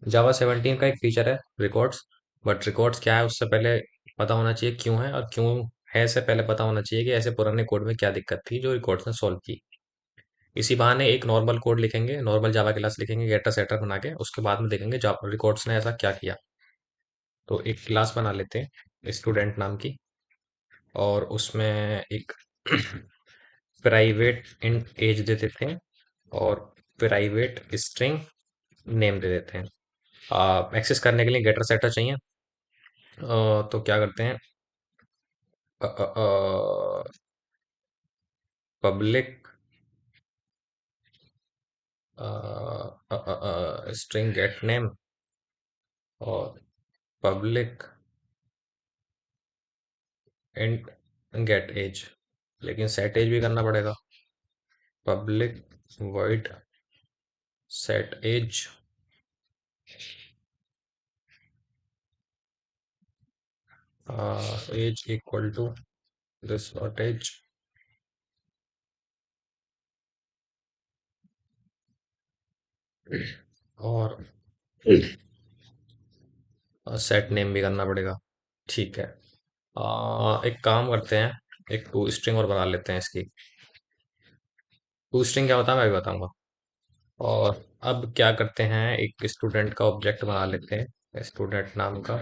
जावा 17 का एक फीचर है रिकॉर्ड्स। बट रिकॉर्ड्स क्या है उससे पहले पता होना चाहिए क्यों है, और क्यों है से पहले पता होना चाहिए कि ऐसे पुराने कोड में क्या दिक्कत थी जो रिकॉर्ड्स ने सॉल्व की। इसी बहाने एक नॉर्मल कोड लिखेंगे, नॉर्मल जावा क्लास लिखेंगे गेटर सेटर बना के, उसके बाद में देखेंगे जावा रिकॉर्ड्स ने ऐसा क्या किया। तो एक क्लास बना लेते हैं स्टूडेंट नाम की, और उसमें एक प्राइवेट इंट एज दे देते हैं, और प्राइवेट स्ट्रिंग नेम दे देते हैं। एक्सेस करने के लिए गेटर सेटर चाहिए। तो क्या करते हैं, पब्लिक स्ट्रिंग गेट नेम, और पब्लिक इंट गेट एज। लेकिन सेट एज भी करना पड़ेगा। Public void set age, age equal to this dot age, और सेट नेम भी करना पड़ेगा। ठीक है। एक काम करते हैं, एक टू स्ट्रिंग और बना लेते हैं इसकी। टू स्ट्रिंग क्या होता है मैं भी बताऊंगा। और अब क्या करते हैं, एक स्टूडेंट का ऑब्जेक्ट बना लेते हैं स्टूडेंट नाम का,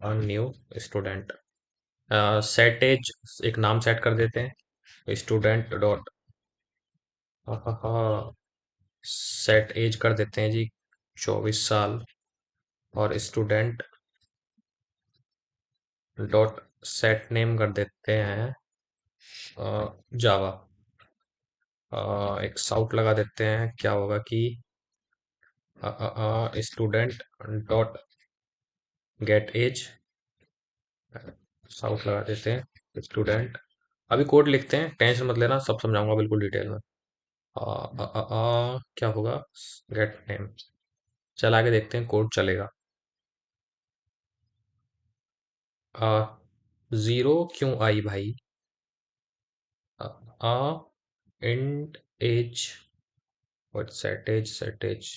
और न्यू स्टूडेंट। सेट एज एक नाम सेट कर देते हैं, स्टूडेंट डॉट सेट एज कर देते हैं जी 24 साल, और स्टूडेंट डॉट सेट नेम कर देते हैं जावा। एक साउट लगा देते हैं, क्या होगा कि स्टूडेंट डॉट गेट एज, साउट लगा देते हैं स्टूडेंट। अभी कोड लिखते हैं, टेंशन मत लेना, सब समझाऊंगा बिल्कुल डिटेल में। क्या होगा, गेट नेम। चला के देखते हैं कोड चलेगा। आ, जीरो क्यों आई भाई। Uh int age, what set age, set age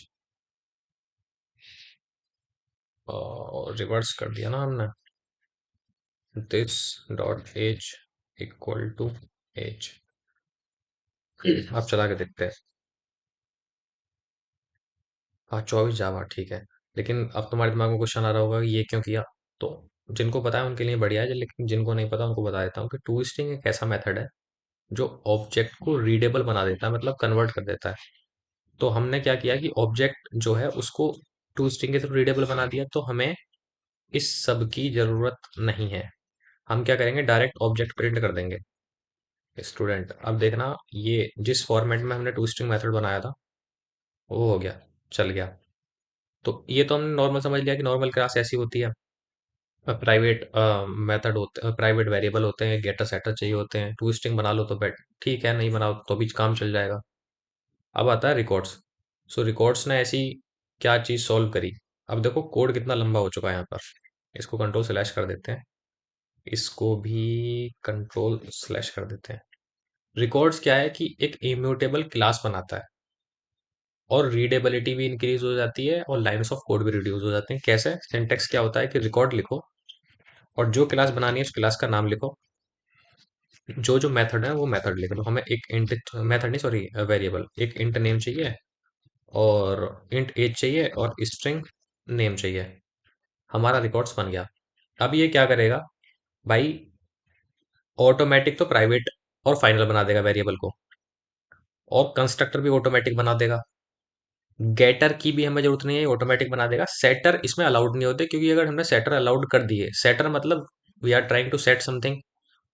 reverse कर दिया ना हमने। This dot age equal to age. अब चला के देखते हैं। हाँ 24 जावा ठीक है। लेकिन अब तुम्हारे दिमाग में क्वेश्चन आ रहा होगा कि ये क्यों किया। तो जिनको पता है उनके लिए बढ़िया है, लेकिन जिनको नहीं पता उनको बता देता हूँ कि टू स्ट्रिंग एक ऐसा मेथड है जो ऑब्जेक्ट को रीडेबल बना देता है, मतलब कन्वर्ट कर देता है। तो हमने क्या किया कि ऑब्जेक्ट जो है उसको टू स्ट्रिंग के थ्रू रीडेबल बना दिया, तो हमें इस सब की जरूरत नहीं है। हम क्या करेंगे, डायरेक्ट ऑब्जेक्ट प्रिंट कर देंगे स्टूडेंट। अब देखना, ये जिस फॉर्मेट में हमने टू स्ट्रिंग मेथड बनाया था वो हो गया, चल गया। तो ये तो हमने नॉर्मल समझ लिया कि नॉर्मल क्लास ऐसी होती है। प्राइवेट मेथड होते हैं, प्राइवेट वेरिएबल होते हैं, गेटर सेटर चाहिए होते हैं। टू स्ट्रिंग बना लो तो बेट ठीक है, नहीं बनाओ तो भी काम चल जाएगा। अब आता है रिकॉर्ड्स। सो रिकॉर्ड्स ने ऐसी क्या चीज सॉल्व करी। अब देखो कोड कितना लंबा हो चुका है यहाँ पर। इसको कंट्रोल स्लैश कर देते हैं, इसको भी कंट्रोल स्लैश कर देते हैं। रिकॉर्ड्स क्या है कि एक इम्यूटेबल क्लास बनाता है, और रीडेबिलिटी भी इंक्रीज हो जाती है, और लाइंस ऑफ कोड भी रिड्यूस हो जाते हैं। कैसे, सिंटेक्स क्या होता है कि रिकॉर्ड लिखो, और जो क्लास बनानी है उस क्लास का नाम लिखो, जो जो मेथड है वो मेथड लिख लो। हमें एक इंट, मेथड नहीं सॉरी वेरिएबल, एक इंट नेम चाहिए, और इंट एज चाहिए, और स्ट्रिंग नेम चाहिए। हमारा रिकॉर्ड्स बन गया। अब ये क्या करेगा भाई, ऑटोमेटिक तो प्राइवेट और फाइनल बना देगा वेरिएबल को, और कंस्ट्रक्टर भी ऑटोमेटिक बना देगा। गेटर की भी हमें जरूरत नहीं है, ऑटोमेटिक बना देगा। सेटर इसमें अलाउड नहीं होते, क्योंकि अगर हमने सेटर अलाउड कर दिए, सेटर मतलब we are trying to set something,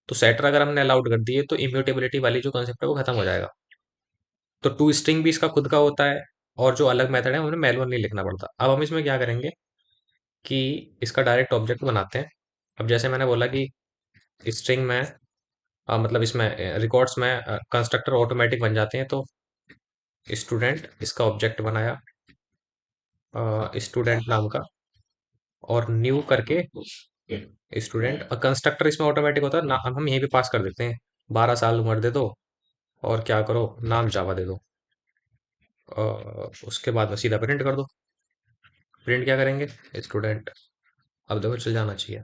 तो सेटर अगर हमने अलाउड कर दिए तो इम्यूटेबिलिटी वाली जो कंसेप्ट है वो खत्म हो जाएगा। तो टू स्ट्रिंग भी इसका खुद का होता है, और जो अलग मेथड है उन्हें मैनुअल नहीं लिखना पड़ता। अब हम इसमें क्या करेंगे कि इसका डायरेक्ट ऑब्जेक्ट बनाते हैं। अब जैसे मैंने बोला कि स्ट्रिंग में मतलब इसमें रिकॉर्ड्स में कंस्ट्रक्टर ऑटोमेटिक बन जाते हैं, तो स्टूडेंट इसका ऑब्जेक्ट बनाया स्टूडेंट नाम का, और न्यू करके स्टूडेंट। कंस्ट्रक्टर इसमें ऑटोमेटिक होता है ना, हम यहीं पे पास कर देते हैं 12 साल उम्र दे दो, और क्या करो नाम जावा दे दो, उसके बाद में सीधा प्रिंट कर दो। प्रिंट क्या करेंगे, स्टूडेंट। अब देखो चल जाना चाहिए,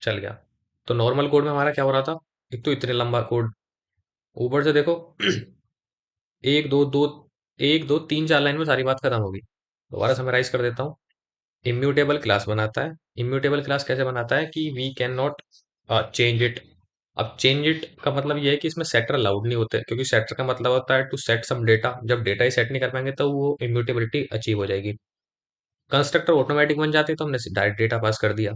चल गया। तो नॉर्मल कोड में हमारा क्या हो रहा था, एक तो इतने लंबा कोड, ऊपर से देखो एक दो दो, एक दो तीन चार लाइन में सारी बात खत्म होगी। दोबारा समराइज कर देता हूँ। इम्यूटेबल क्लास बनाता है। इम्यूटेबल क्लास कैसे बनाता है कि we can not change it. अब चेंज इट का मतलब ये है कि इसमें सेटर अलाउड नहीं होते, क्योंकि सेटर का मतलब होता है टू सेट सम डेटा। जब डेटा ही सेट नहीं कर पाएंगे तो वो इम्यूटेबिलिटी अचीव हो जाएगी। कंस्ट्रक्टर ऑटोमेटिक बन जाते, तो हमने डायरेक्ट डेटा पास कर दिया।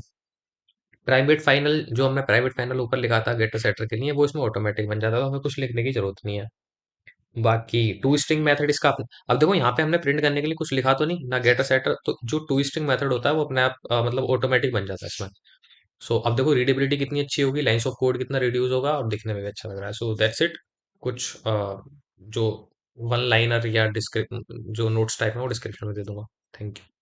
प्राइवेट फाइनल, जो हमने प्राइवेट फाइनल ऊपर लिखा था गेटर सेटर के लिए, वो इसमें ऑटोमेटिक बन जाता, तो हमें कुछ लिखने की जरूरत नहीं है। बाकी टू स्ट्रिंग मेथड इसका अब देखो यहाँ पे हमने प्रिंट करने के लिए कुछ लिखा तो नहीं ना, गेटर सेटर, तो जो टू स्ट्रिंग मेथड होता है वो अपने आप मतलब ऑटोमेटिक बन जाता है इसमें। सो अब देखो रीडेबिलिटी कितनी अच्छी होगी, लाइंस ऑफ कोड कितना रिड्यूस होगा, और दिखने में भी अच्छा लग रहा है। So that's it. कुछ जो वन लाइनर या डिस्क्रिप जो नोट्स टाइप है वो डिस्क्रिप्शन में दे दूंगा। Thank you.